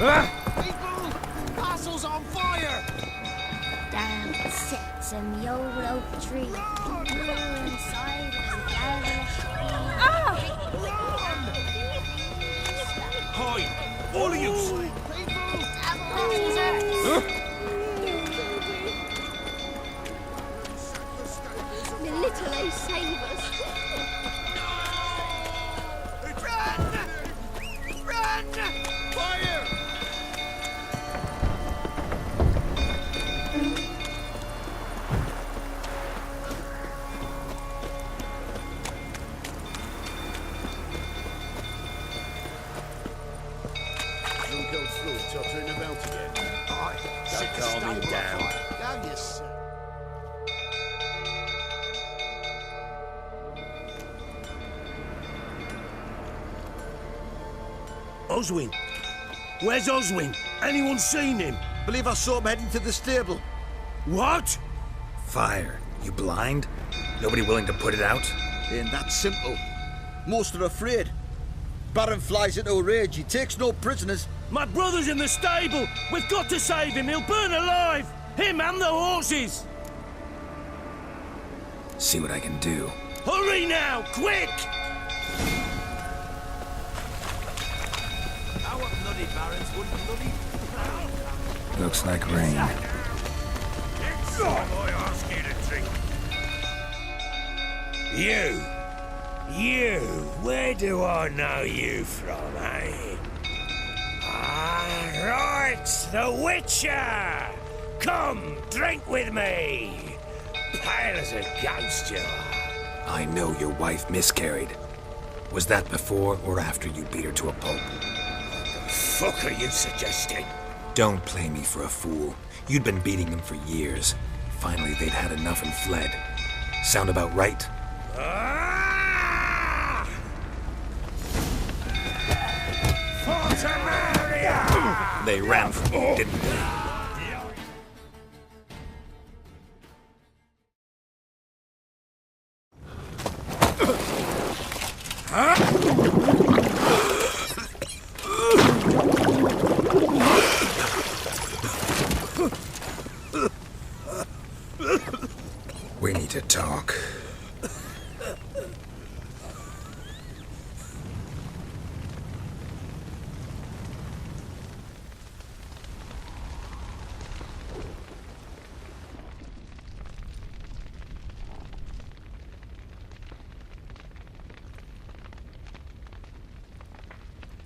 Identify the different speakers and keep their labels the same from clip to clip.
Speaker 1: People! Castle's on fire!
Speaker 2: Down sits a the old oak tree. Grew inside and gathered
Speaker 1: Hi! All of you!
Speaker 2: The little ace save us.
Speaker 1: Run! Run! Fire!
Speaker 3: Don't go through tottering about again.
Speaker 1: Don't calm him down.
Speaker 3: Down, yes,
Speaker 4: Oswin? Where's Oswin? Anyone seen him?
Speaker 3: Believe I saw him heading to the stable.
Speaker 4: What?
Speaker 5: Fire. You blind? Nobody willing to put it out?
Speaker 3: Ain't that simple. Most are afraid. Baron flies into a rage. He takes no prisoners.
Speaker 4: My brother's in the stable! We've got to save him! He'll burn alive! Him and the horses!
Speaker 5: See what I can do.
Speaker 4: Hurry now! Quick!
Speaker 1: Our bloody barons wouldn't bloody...
Speaker 5: Looks like rain.
Speaker 1: Next time I ask you to drink.
Speaker 4: You, where do I know you from, eh? Ah, right, the Witcher! Come, drink with me! Pale as a ghost you are.
Speaker 5: I know your wife miscarried. Was that before or after you beat her to a pulp?
Speaker 4: Fuck are you suggesting?
Speaker 5: Don't play me for a fool. You'd been beating them for years. Finally, they'd had enough and fled. Sound about right?
Speaker 4: Ah! Fortamaria!
Speaker 5: They ran from you, didn't they? We need to talk.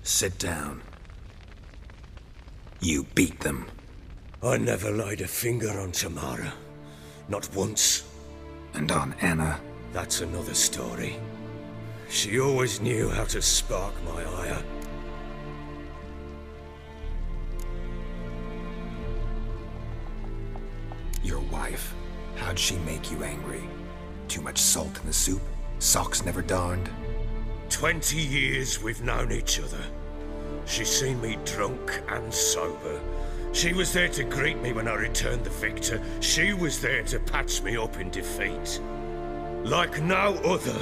Speaker 5: Sit down. You beat them.
Speaker 4: I never laid a finger on Tamara. Not once.
Speaker 5: And on Anna.
Speaker 4: That's another story. She always knew how to spark my ire.
Speaker 5: Your wife. How'd she make you angry? Too much salt in the soup? Socks never darned?
Speaker 4: 20 years we've known each other. She's seen me drunk and sober. She was there to greet me when I returned the victor. She was there to patch me up in defeat. Like no other,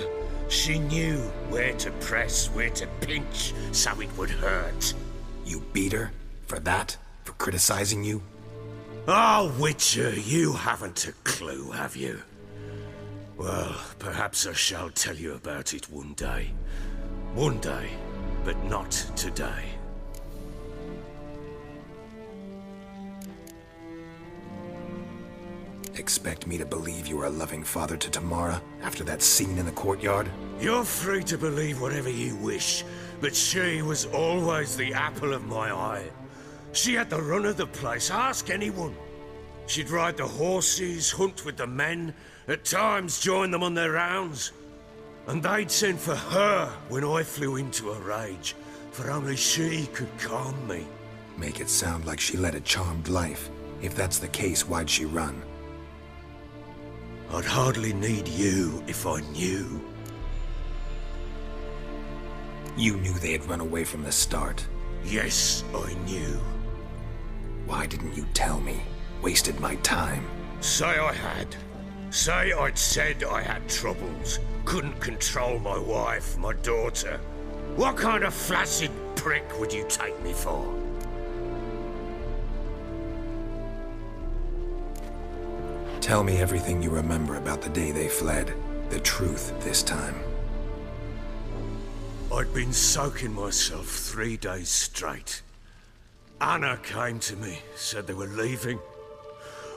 Speaker 4: she knew where to press, where to pinch, so it would hurt.
Speaker 5: You beat her? For that? For criticizing you?
Speaker 4: Oh, Witcher, you haven't a clue, have you? Well, perhaps I shall tell you about it one day. One day, but not today.
Speaker 5: Expect me to believe you were a loving father to Tamara after that scene in the courtyard?
Speaker 4: You're free to believe whatever you wish, but she was always the apple of my eye. She had the run of the place, ask anyone. She'd ride the horses, hunt with the men, at times join them on their rounds. And they'd send for her when I flew into a rage, for only she could calm me.
Speaker 5: Make it sound like she led a charmed life. If that's the case, why'd she run?
Speaker 4: I'd hardly need you if I knew.
Speaker 5: You knew they had run away from the start.
Speaker 4: Yes, I knew.
Speaker 5: Why didn't you tell me? Wasted my time.
Speaker 4: Say I had. Say I'd said I had troubles. Couldn't control my wife, my daughter. What kind of flaccid prick would you take me for?
Speaker 5: Tell me everything you remember about the day they fled. The truth this time.
Speaker 4: I'd been soaking myself 3 days straight. Anna came to me, said they were leaving.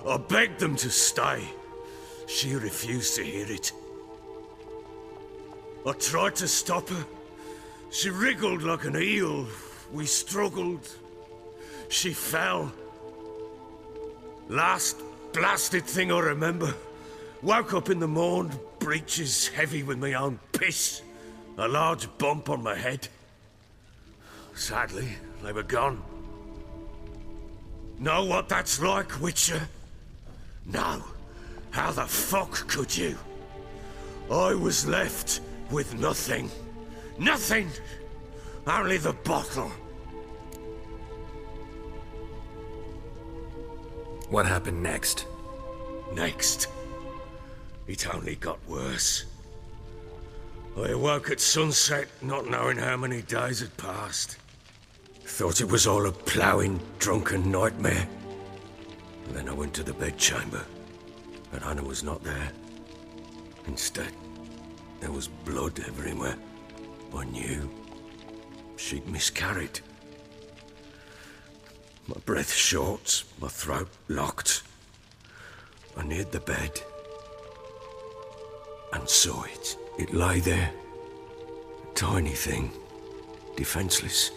Speaker 4: I begged them to stay. She refused to hear it. I tried to stop her. She wriggled like an eel. We struggled. She fell. Last blasted thing I remember. Woke up in the morn, breeches heavy with my own piss. A large bump on my head. Sadly, they were gone. Know what that's like, Witcher? No. How the fuck could you? I was left with nothing. Nothing! Only the bottle.
Speaker 5: What happened next?
Speaker 4: Next. It only got worse. I awoke at sunset, not knowing how many days had passed. Thought it was all a ploughing, drunken nightmare. And then I went to the bedchamber, but Anna was not there. Instead, there was blood everywhere. I knew she'd miscarried. My breath short, my throat locked. I neared the bed and saw it. It lay there, a tiny thing, defenseless,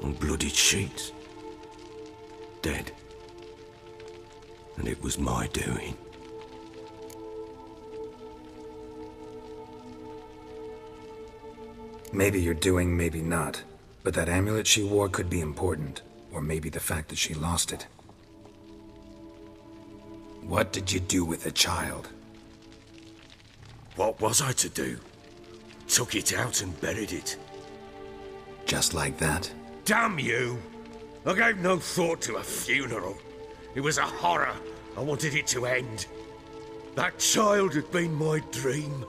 Speaker 4: on bloodied sheets, dead. And it was my doing.
Speaker 5: Maybe you're doing, maybe not. But that amulet she wore could be important. Or maybe the fact that she lost it. What did you do with the child?
Speaker 4: What was I to do? Took it out and buried it.
Speaker 5: Just like that?
Speaker 4: Damn you! I gave no thought to a funeral. It was a horror. I wanted it to end. That child had been my dream.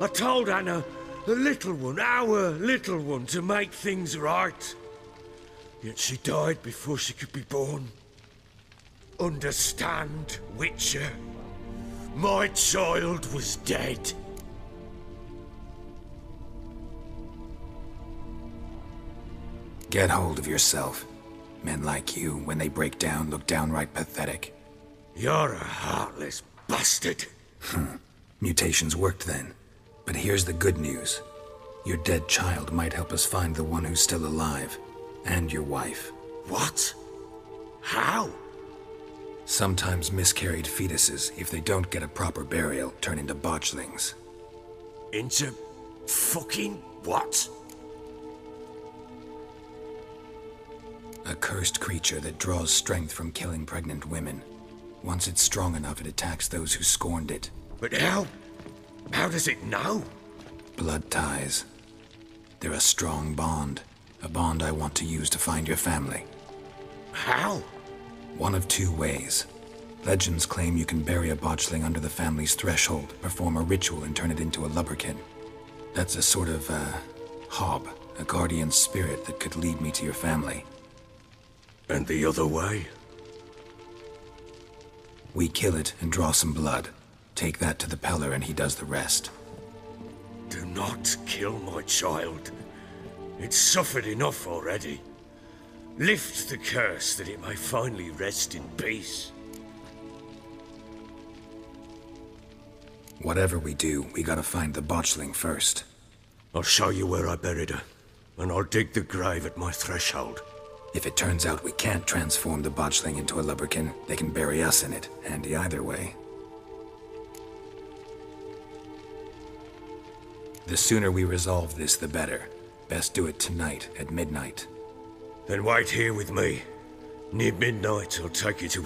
Speaker 4: I told Anna, the little one, our little one, to make things right. Yet she died before she could be born. Understand, Witcher? My child was dead.
Speaker 5: Get hold of yourself. Men like you, when they break down, look downright pathetic.
Speaker 4: You're a heartless bastard.
Speaker 5: Mutations worked then. But here's the good news. Your dead child might help us find the one who's still alive. And your wife.
Speaker 4: What? How?
Speaker 5: Sometimes miscarried fetuses, if they don't get a proper burial, turn into botchlings.
Speaker 4: Into fucking what?
Speaker 5: A cursed creature that draws strength from killing pregnant women. Once it's strong enough, it attacks those who scorned it.
Speaker 4: But how? How does it know?
Speaker 5: Blood ties. They're a strong bond. A bond I want to use to find your family.
Speaker 4: How?
Speaker 5: One of two ways. Legends claim you can bury a botchling under the family's threshold, perform a ritual and turn it into a lubberkin. That's a sort of, hob, a guardian spirit that could lead me to your family.
Speaker 4: And the other way?
Speaker 5: We kill it and draw some blood. Take that to the Peller and he does the rest.
Speaker 4: Do not kill my child. It's suffered enough already. Lift the curse that it may finally rest in peace.
Speaker 5: Whatever we do, we gotta find the botchling first.
Speaker 4: I'll show you where I buried her, and I'll dig the grave at my threshold.
Speaker 5: If it turns out we can't transform the botchling into a lubberkin, they can bury us in it. Handy either way. The sooner we resolve this, the better. Best do it tonight, at midnight.
Speaker 4: Then wait here with me. Near midnight, I'll take you to